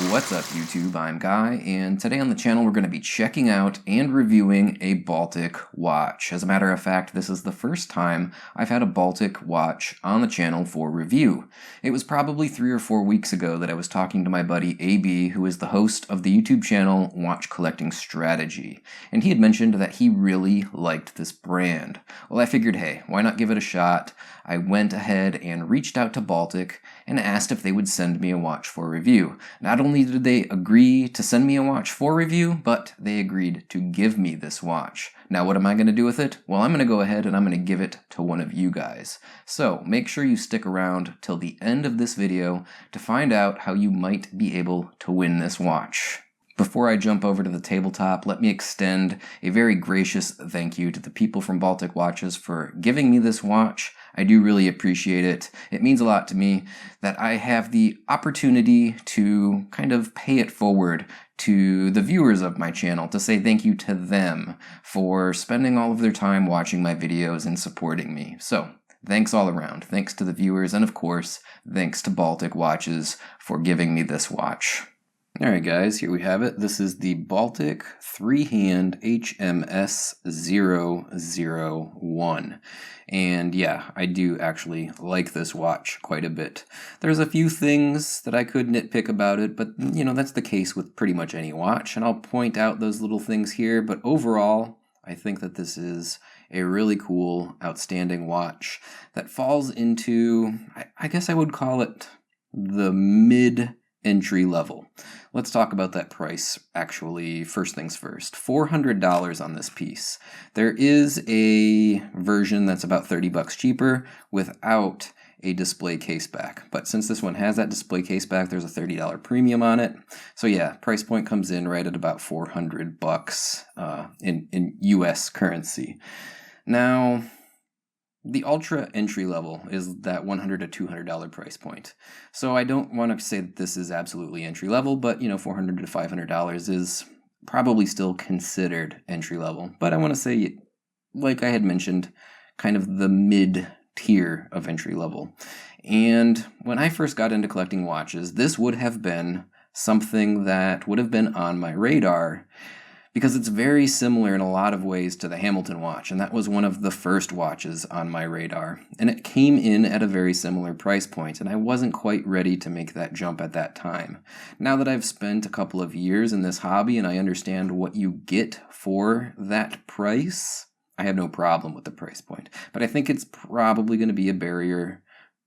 What's up YouTube, I'm Guy, and today on the channel we're going to be checking out and reviewing a Baltic watch. As a matter of fact, this is the first time I've had a Baltic watch on the channel for review. It was probably 3 or 4 weeks ago that I was talking to my buddy AB, who is the host of the YouTube channel Watch Collecting Strategy, and he had mentioned that he really liked this brand. Well, I figured, hey, why not give it a shot? I went ahead and reached out to Baltic and asked if they would send me a watch for review. Not only did they agree to send me a watch for review, but they agreed to give me this watch. Now what am I going to do with it? Well, I'm going to go ahead and I'm going to give it to one of you guys. So make sure you stick around till the end of this video to find out how you might be able to win this watch. Before I jump over to the tabletop, let me extend a very gracious thank you to the people from Baltic Watches for giving me this watch. I do really appreciate it. It means a lot to me that I have the opportunity to kind of pay it forward to the viewers of my channel, to say thank you to them for spending all of their time watching my videos and supporting me. So, thanks all around. Thanks to the viewers, and of course, thanks to Baltic Watches for giving me this watch. Alright guys, here we have it. This is the Baltic 3-hand HMS 001. And yeah, I do actually like this watch quite a bit. There's a few things that I could nitpick about it, but you know, that's the case with pretty much any watch, and I'll point out those little things here, but overall, I think that this is a really cool, outstanding watch that falls into, I guess I would call it the mid-entry level. Let's talk about that price, actually, first things first. $400 on this piece. There is a version that's about $30 cheaper without a display case back. But since this one has that display case back, there's a $30 premium on it. So yeah, price point comes in right at about $400 in US currency. Now, the ultra entry level is that $100 to $200 price point. So I don't want to say that this is absolutely entry level, but you know, $400 to $500 is probably still considered entry level. But I want to say, like I had mentioned, kind of the mid tier of entry level. And when I first got into collecting watches, this would have been something that would have been on my radar, because it's very similar in a lot of ways to the Hamilton watch, and that was one of the first watches on my radar. And it came in at a very similar price point, and I wasn't quite ready to make that jump at that time. Now that I've spent a couple of years in this hobby and I understand what you get for that price, I have no problem with the price point. But I think it's probably going to be a barrier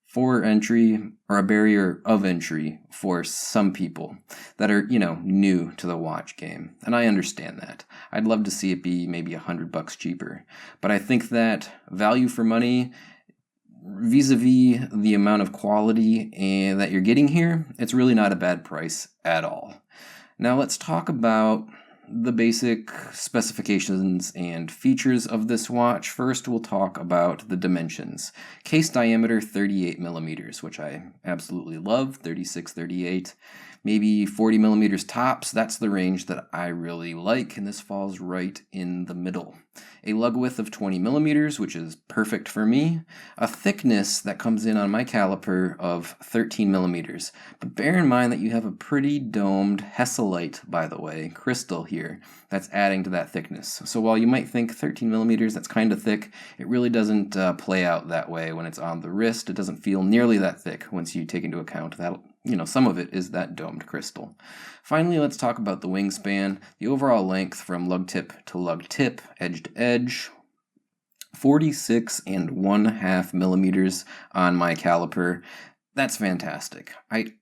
for entry, or a barrier of entry for some people that are, you know, new to the watch game. And I understand that. I'd love to see it be maybe $100 cheaper. But I think that value for money, vis-a-vis the amount of quality that you're getting here, it's really not a bad price at all. Now let's talk about the basic specifications and features of this watch. First, we'll talk about the dimensions. Case diameter 38 millimeters, which I absolutely love, 36, 38, maybe 40 millimeters tops. That's the range that I really like, and this falls right in the middle. A lug width of 20 millimeters, which is perfect for me. A thickness that comes in on my caliper of 13 millimeters. But bear in mind that you have a pretty domed Hesselite, by the way, crystal here, that's adding to that thickness. So while you might think 13 millimeters, that's kind of thick, it really doesn't play out that way when it's on the wrist. It doesn't feel nearly that thick once you take into account that, you know, some of it is that domed crystal. Finally, let's talk about the wingspan. The overall length from lug tip to lug tip, edge to edge, 46.5 millimeters on my caliper. That's fantastic. I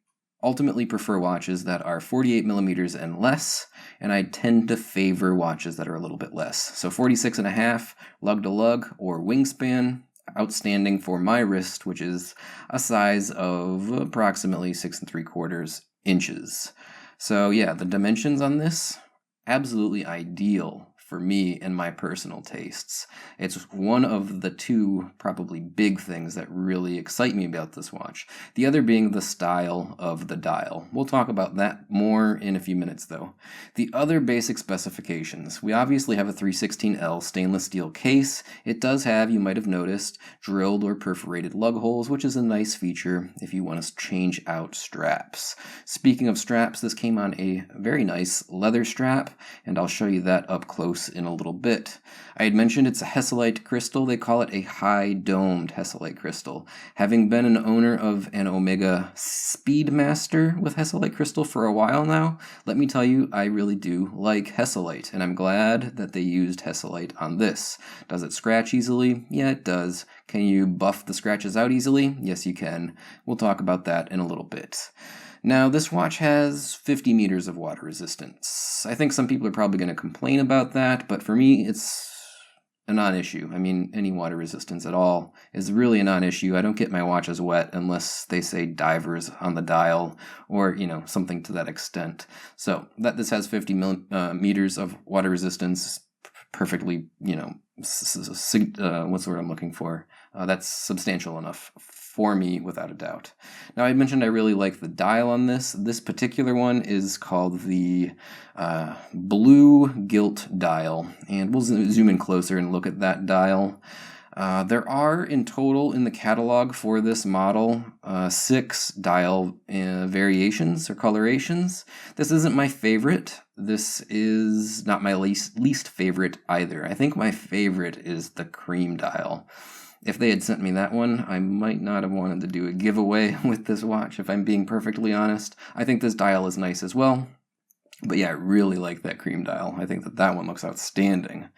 ultimately prefer watches that are 48 millimeters and less, and I tend to favor watches that are a little bit less. So 46.5 lug to lug or wingspan, outstanding for my wrist, which is a size of approximately 6 3/4 inches. So yeah, the dimensions on this, absolutely ideal for me and my personal tastes. It's one of the two probably big things that really excite me about this watch. The other being the style of the dial. We'll talk about that more in a few minutes though. The other basic specifications. We obviously have a 316L stainless steel case. It does have, you might have noticed, drilled or perforated lug holes, which is a nice feature if you want to change out straps. Speaking of straps, this came on a very nice leather strap, and I'll show you that up close in a little bit. I had mentioned it's a Hesalite crystal. They call it a high-domed Hesalite crystal. Having been an owner of an Omega Speedmaster with Hesalite crystal for a while now, let me tell you, I really do like Hesalite, and I'm glad that they used Hesalite on this. Does it scratch easily? Yeah, it does. Can you buff the scratches out easily? Yes, you can. We'll talk about that in a little bit. Now, this watch has 50 meters of water resistance. I think some people are probably going to complain about that, but for me, it's a non-issue. I mean, any water resistance at all is really a non-issue. I don't get my watches wet unless they say divers on the dial or, something to that extent. So, that this has 50 meters of water resistance, perfectly, what's the word I'm looking for? That's substantial enough for me, without a doubt. Now, I mentioned I really like the dial on this. This particular one is called the Blue Gilt dial, and we'll zoom in closer and look at that dial. There are, in total, in the catalog for this model, 6 dial variations or colorations. This isn't my favorite. This is not my least favorite either. I think my favorite is the cream dial. If they had sent me that one, I might not have wanted to do a giveaway with this watch, if I'm being perfectly honest. I think this dial is nice as well. But yeah, I really like that cream dial. I think that one looks outstanding.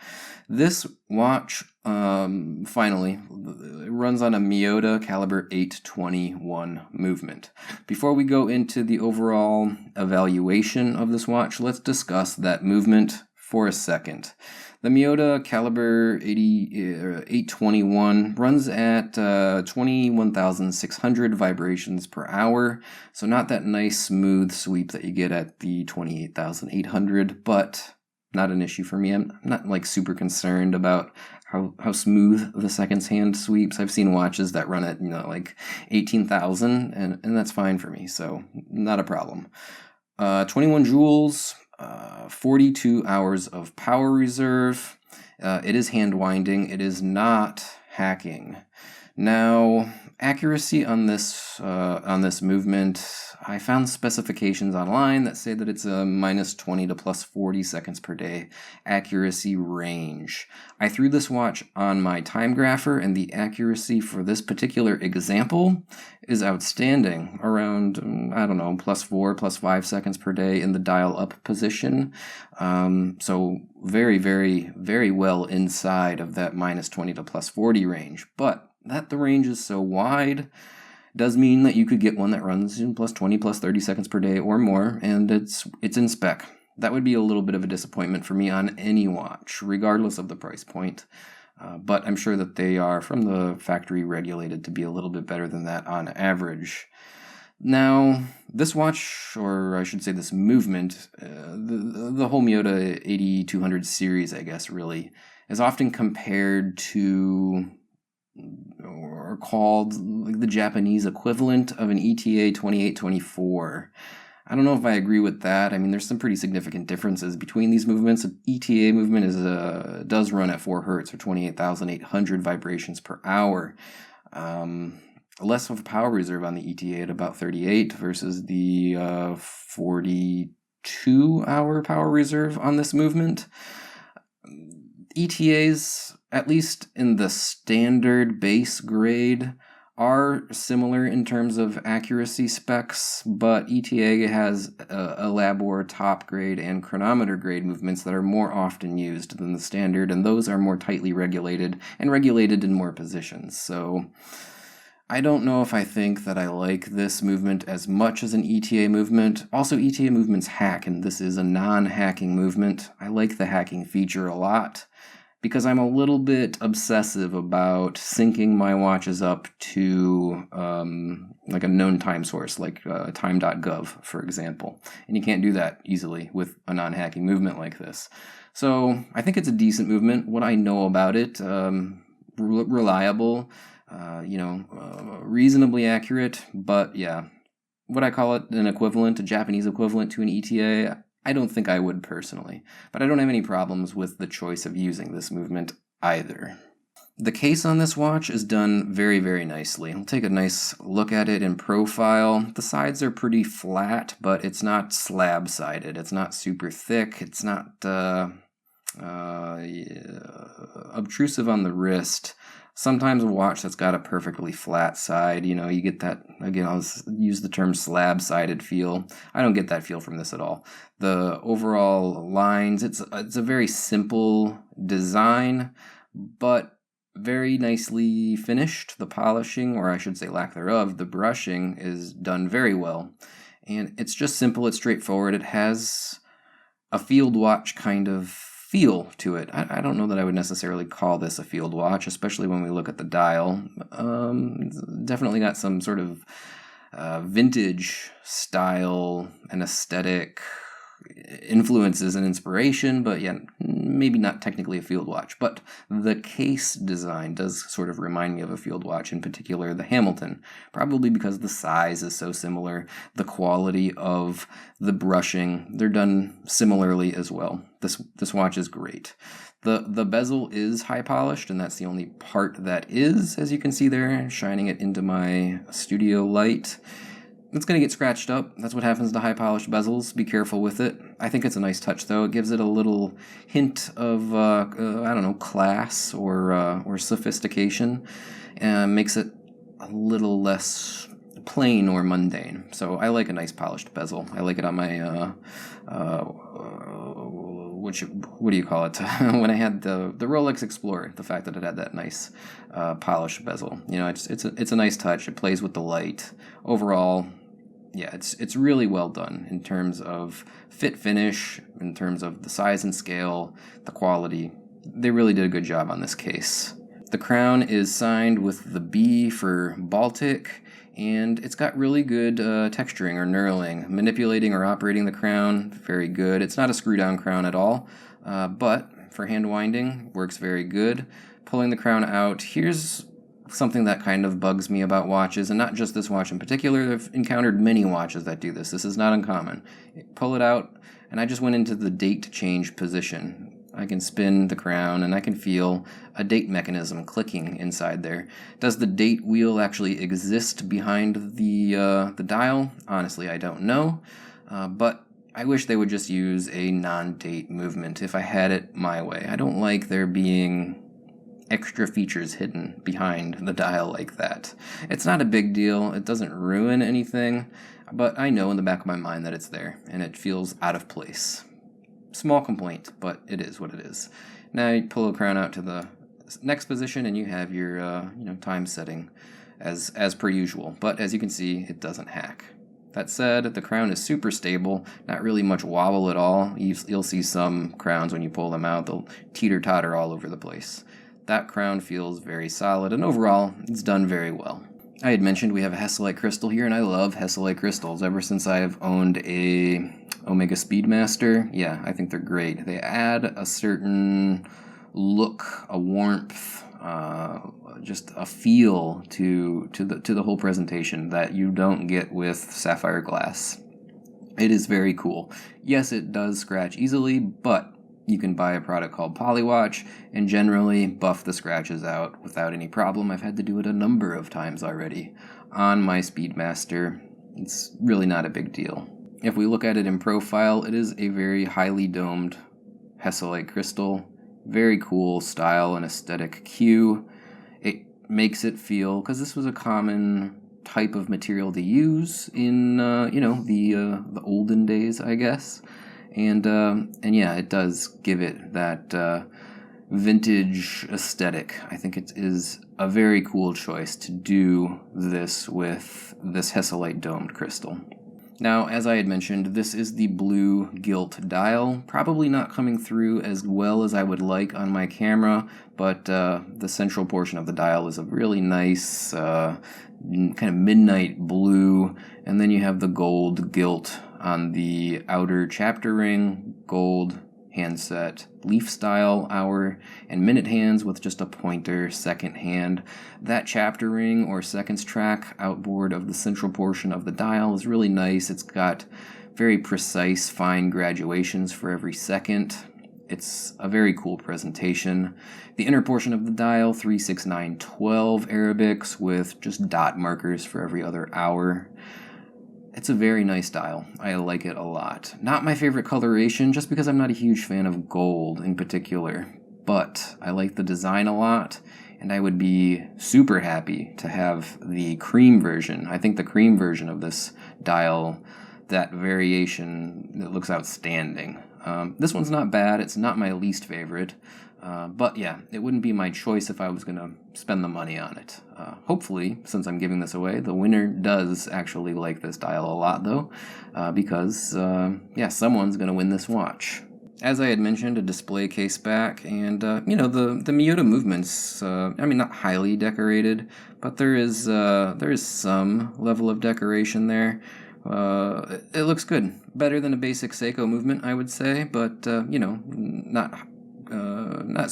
This watch, finally, runs on a Miyota caliber 821 movement. Before we go into the overall evaluation of this watch, let's discuss that movement for a second. The Miyota caliber 821 runs at 21,600 vibrations per hour, so not that nice smooth sweep that you get at the 28,800, but not an issue for me. I'm not super concerned about how smooth the seconds hand sweeps. I've seen watches that run at 18,000, and that's fine for me, so not a problem. 21 joules. 42 hours of power reserve. It is hand winding. It is not hacking. Now, accuracy on this movement, I found specifications online that say that it's a -20 to +40 seconds per day accuracy range. I threw this watch on my time grapher, and the accuracy for this particular example is outstanding, around, +4, +5 seconds per day in the dial up position. So very, very, very well inside of that -20 to +40 range. But that the range is so wide does mean that you could get one that runs in +20, +30 seconds per day or more, and it's in spec. That would be a little bit of a disappointment for me on any watch, regardless of the price point. But I'm sure that they are, from the factory, regulated to be a little bit better than that on average. Now, this watch, or I should say this movement, the whole Miyota 8200 series, I guess, really, is often compared to, or called, the Japanese equivalent of an ETA 2824. I don't know if I agree with that. I mean, there's some pretty significant differences between these movements. An ETA movement does run at 4 hertz, or 28,800 vibrations per hour. Less of a power reserve on the ETA at about 38 versus the 42-hour power reserve on this movement. ETAs, at least in the standard base grade, are similar in terms of accuracy specs, but ETA has a Labor top grade and chronometer grade movements that are more often used than the standard, and those are more tightly regulated and regulated in more positions. So I don't know if I think that I like this movement as much as an ETA movement. Also, ETA movements hack, and this is a non-hacking movement. I like the hacking feature a lot. because I'm a little bit obsessive about syncing my watches up to like a known time source, like time.gov, for example. And you can't do that easily with a non-hacking movement like this. So I think it's a decent movement. What I know about it, reliable, reasonably accurate, but yeah, would I call it an equivalent, a Japanese equivalent to an ETA? I don't think I would personally, but I don't have any problems with the choice of using this movement either. The case on this watch is done very, very nicely. I'll take a nice look at it in profile. The sides are pretty flat, but it's not slab-sided. It's not super thick. It's not obtrusive on the wrist. Sometimes a watch that's got a perfectly flat side, you get that, again, I'll use the term slab-sided feel. I don't get that feel from this at all. The overall lines, it's a very simple design, but very nicely finished. The polishing, or I should say lack thereof, the brushing is done very well. And it's just simple, it's straightforward. It has a field watch kind of feel to it. I don't know that I would necessarily call this a field watch, especially when we look at the dial. Definitely got some sort of vintage style and aesthetic influences and inspiration, but yeah, maybe not technically a field watch. But the case design does sort of remind me of a field watch, in particular the Hamilton, probably because the size is so similar, the quality of the brushing, they're done similarly as well. This watch is great. The bezel is high polished, and that's the only part that is, as you can see there, shining it into my studio light. It's going to get scratched up. That's what happens to high polished bezels. Be careful with it. I think it's a nice touch, though. It gives it a little hint of, class or sophistication, and makes it a little less plain or mundane. So I like a nice polished bezel. I like it on my, what do you call it? When I had the Rolex Explorer, the fact that it had that nice polished bezel. It's a nice touch. It plays with the light. Overall, yeah, it's really well done in terms of fit finish, in terms of the size and scale, the quality. They really did a good job on this case. The crown is signed with the B for Baltic, and it's got really good texturing or knurling. Manipulating or operating the crown, very good. It's not a screw-down crown at all, but for hand winding, works very good. Pulling the crown out, here's something that kind of bugs me about watches, and not just this watch in particular. I've encountered many watches that do this. This is not uncommon. Pull it out, and I just went into the date change position. I can spin the crown, and I can feel a date mechanism clicking inside there. Does the date wheel actually exist behind the dial? Honestly, I don't know, but I wish they would just use a non-date movement if I had it my way. I don't like there being extra features hidden behind the dial like that. It's not a big deal. It doesn't ruin anything, but I know in the back of my mind that it's there, and it feels out of place. Small complaint, but it is what it is. Now you pull the crown out to the next position, and you have your time setting as per usual. But as you can see, it doesn't hack. That said, the crown is super stable, not really much wobble at all. You'll see some crowns when you pull them out, they'll teeter-totter all over the place. That crown feels very solid, and overall, it's done very well. I had mentioned we have a Hesalite crystal here, and I love Hesalite crystals. Ever since I've owned a Omega Speedmaster, yeah, I think they're great. They add a certain look, a warmth, just a feel to the whole presentation that you don't get with sapphire glass. It is very cool. Yes, it does scratch easily, but you can buy a product called Polywatch and generally buff the scratches out without any problem. I've had to do it a number of times already on my Speedmaster. It's really not a big deal. If we look at it in profile, it is a very highly domed Hesalite crystal. Very cool style and aesthetic cue. It makes it feel, because this was a common type of material to use in the olden days, I guess. And yeah, it does give it that vintage aesthetic. I think it is a very cool choice to do this with this Hesalite domed crystal. Now, as I had mentioned, this is the blue gilt dial. Probably not coming through as well as I would like on my camera, but the central portion of the dial is a really nice kind of midnight blue, and then you have the gold gilt on the outer chapter ring, gold handset, leaf style hour, and minute hands with just a pointer second hand. That chapter ring or seconds track outboard of the central portion of the dial is really nice. It's got very precise fine graduations for every second. It's a very cool presentation. The inner portion of the dial, 36912 Arabics with just dot markers for every other hour. It's a very nice dial. I like it a lot. Not my favorite coloration, just because I'm not a huge fan of gold in particular, but I like the design a lot, and I would be super happy to have the cream version. I think the cream version of this dial, that variation, it looks outstanding. This one's not bad. It's not my least favorite. But yeah, it wouldn't be my choice if I was going to spend the money on it. Hopefully, since I'm giving this away, the winner does actually like this dial a lot, though, because, yeah, someone's going to win this watch. As I had mentioned, a display case back, and, you know, the Miyota movements, I mean, not highly decorated, but there is some level of decoration there. It looks good. Better than a basic Seiko movement, I would say, but, you know, not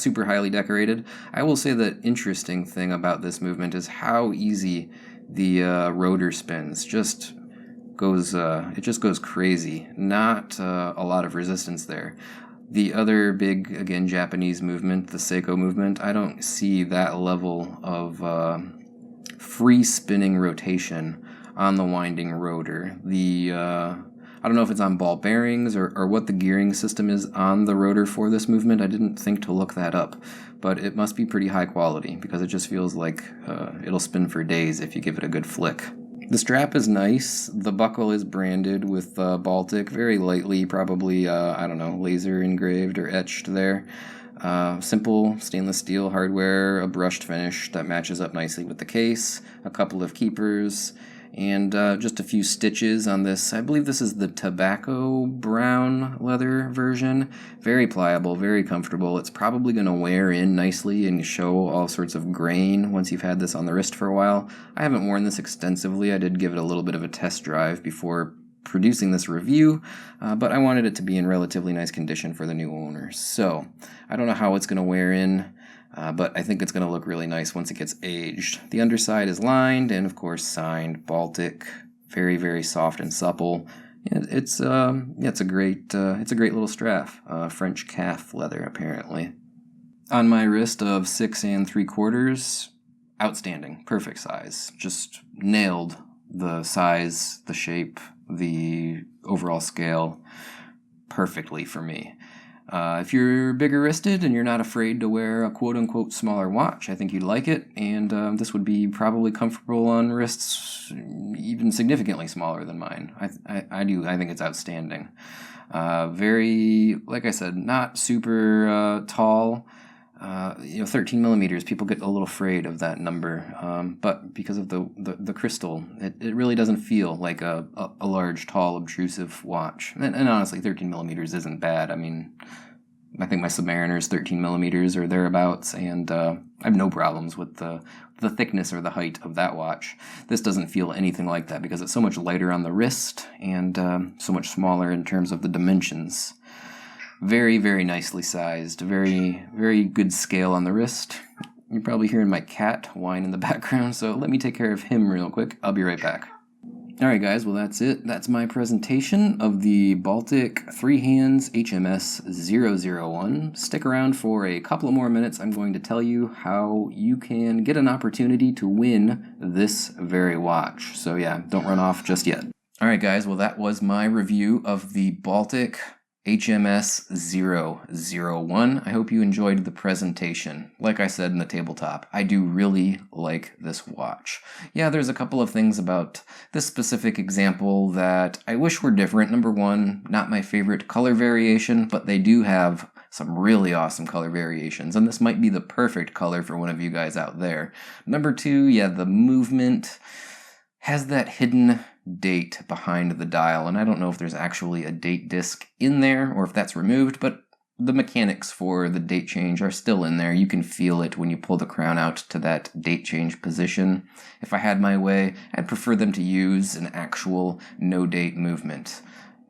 super highly decorated. I will say the interesting thing about this movement is how easy the rotor spins. It just goes crazy. Not a lot of resistance there. The other big, again, Japanese movement, the Seiko movement, I don't see that level of free spinning rotation on the winding rotor. I don't know if it's on ball bearings or what the gearing system is on the rotor for this movement. I didn't think to look that up, but it must be pretty high quality because it just feels like it'll spin for days if you give it a good flick. The strap is nice. The buckle is branded with Baltic very lightly, probably, I don't know, laser engraved or etched there. Simple stainless steel hardware, a brushed finish that matches up nicely with the case, a couple of keepers, and just a few stitches on this. I believe this is the tobacco brown leather version. Very pliable, very comfortable. It's probably going to wear in nicely and show all sorts of grain once you've had this on the wrist for a while. I haven't worn this extensively. I did give it a little bit of a test drive before producing this review, but I wanted it to be in relatively nice condition for the new owner. So I don't know how it's going to wear in, but I think it's going to look really nice once it gets aged. The underside is lined and, of course, signed Baltic. Very, very soft and supple. It's a great little strap. French calf leather, apparently. On my wrist of 6 3/4, outstanding, perfect size. Just nailed the size, the shape, the overall scale perfectly for me. If you're bigger wristed and you're not afraid to wear a quote-unquote smaller watch, I think you'd like it, and this would be probably comfortable on wrists even significantly smaller than mine. I think it's outstanding. Very, like I said, not super tall. 13 millimeters, people get a little afraid of that number, but because of the crystal, it really doesn't feel like a large, tall, obtrusive watch. And honestly, 13 millimeters isn't bad. I mean, I think my Submariner is 13 millimeters or thereabouts, and I have no problems with the thickness or the height of that watch. This doesn't feel anything like that because it's so much lighter on the wrist and so much smaller in terms of the dimensions. Very, very nicely sized. Very, very good scale on the wrist. You're probably hearing my cat whine in the background, so let me take care of him real quick. I'll be right back. Alright guys, well that's it. That's my presentation of the Baltic 3 Hands HMS 001. Stick around for a couple of more minutes. I'm going to tell you how you can get an opportunity to win this very watch. So yeah, don't run off just yet. Alright guys, well that was my review of the Baltic HMS 001. I hope you enjoyed the presentation. Like I said in the tabletop, I do really like this watch. Yeah, there's a couple of things about this specific example that I wish were different. Number one, not my favorite color variation, but they do have some really awesome color variations, and this might be the perfect color for one of you guys out there. Number two, yeah, the movement has that hidden date behind the dial, and I don't know if there's actually a date disc in there or if that's removed, but the mechanics for the date change are still in there. You can feel it when you pull the crown out to that date change position. If I had my way, I'd prefer them to use an actual no-date movement.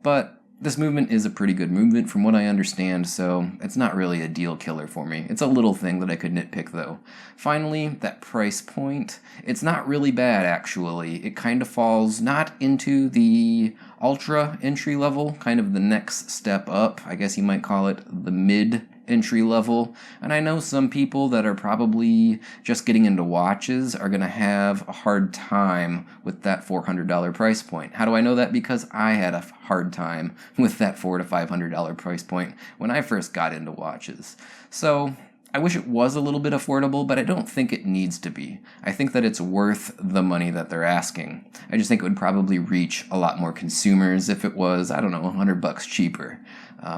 But this movement is a pretty good movement from what I understand, so it's not really a deal killer for me. It's a little thing that I could nitpick though. Finally, that price point. It's not really bad actually. It kind of falls not into the ultra entry level, kind of the next step up. I guess you might call it the mid entry level. And I know some people that are probably just getting into watches are going to have a hard time with that $400 price point. How do I know that? Because I had a hard time with that $400 to $500 price point when I first got into watches. So I wish it was a little bit affordable, but I don't think it needs to be. I think that it's worth the money that they're asking. I just think it would probably reach a lot more consumers if it was, I don't know, $100 cheaper.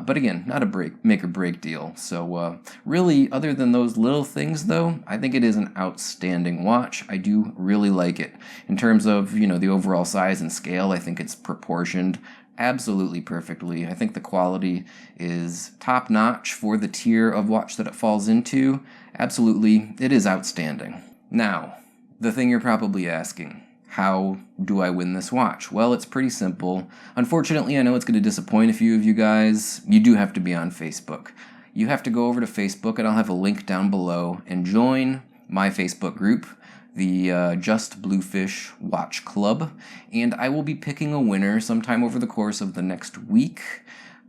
But again, not a make or break deal. So really, other than those little things though, I think it is an outstanding watch. I do really like it. In terms of, the overall size and scale, I think it's proportioned absolutely perfectly. I think the quality is top notch for the tier of watch that it falls into. Absolutely, it is outstanding. Now, the thing you're probably asking, how do I win this watch? Well, it's pretty simple. Unfortunately, I know it's going to disappoint a few of you guys. You do have to be on Facebook. You have to go over to Facebook, and I'll have a link down below, and join my Facebook group, the JustBlueFish Watch Club, and I will be picking a winner sometime over the course of the next week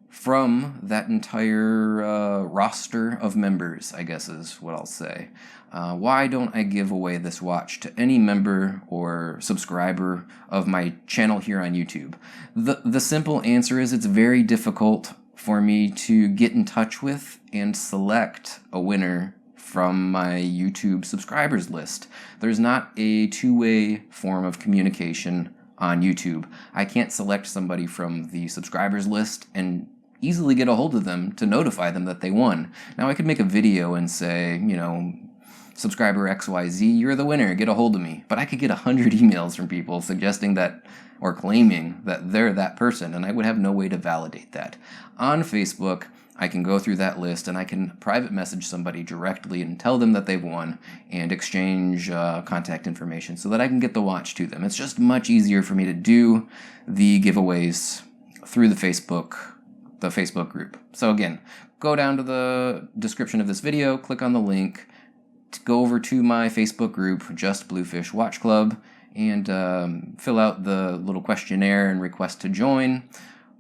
from that entire roster of members, I guess is what I'll say. Why don't I give away this watch to any member or subscriber of my channel here on YouTube? The simple answer is it's very difficult for me to get in touch with and select a winner from my YouTube subscribers list. There's not a two-way form of communication on YouTube. I can't select somebody from the subscribers list and easily get a hold of them to notify them that they won. Now I could make a video and say, subscriber XYZ, you're the winner, get a hold of me. But I could get 100 emails from people suggesting that or claiming that they're that person, and I would have no way to validate that. On Facebook, I can go through that list and I can private message somebody directly and tell them that they've won and exchange contact information so that I can get the watch to them. It's just much easier for me to do the giveaways through the Facebook group. So again, go down to the description of this video, click on the link, go over to my Facebook group, JustBlueFish Watch Club, and fill out the little questionnaire and request to join.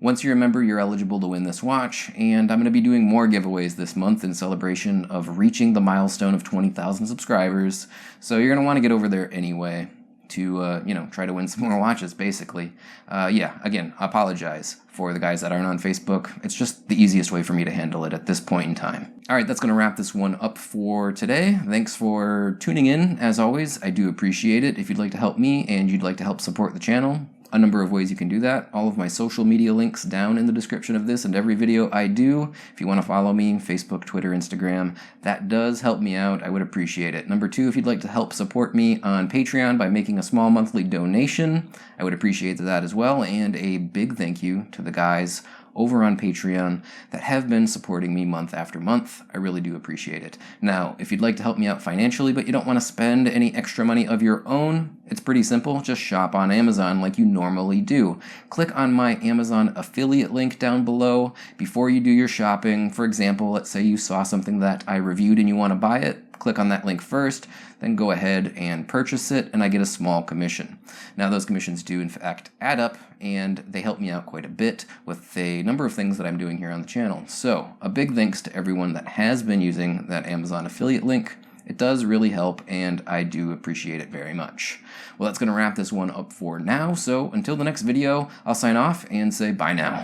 Once you're a member, you're eligible to win this watch, and I'm going to be doing more giveaways this month in celebration of reaching the milestone of 20,000 subscribers, so you're going to want to get over there anyway to, try to win some more watches, basically. Again, I apologize for the guys that aren't on Facebook. It's just the easiest way for me to handle it at this point in time. All right, that's going to wrap this one up for today. Thanks for tuning in. As always, I do appreciate it. If you'd like to help me and you'd like to help support the channel, a number of ways you can do that. All of my social media links down in the description of this and every video I do. If you want to follow me, Facebook, Twitter, Instagram, that does help me out. I would appreciate it. Number two, if you'd like to help support me on Patreon by making a small monthly donation, I would appreciate that as well. And a big thank you to the guys over on Patreon that have been supporting me month after month. I really do appreciate it. Now, if you'd like to help me out financially, but you don't want to spend any extra money of your own, it's pretty simple. Just shop on Amazon like you normally do. Click on my Amazon affiliate link down below before you do your shopping. For example, let's say you saw something that I reviewed and you want to buy it. Click on that link first, then go ahead and purchase it, and I get a small commission. Now, those commissions do, in fact, add up, and they help me out quite a bit with a number of things that I'm doing here on the channel. So, a big thanks to everyone that has been using that Amazon affiliate link. It does really help, and I do appreciate it very much. Well, that's going to wrap this one up for now, so until the next video, I'll sign off and say bye now.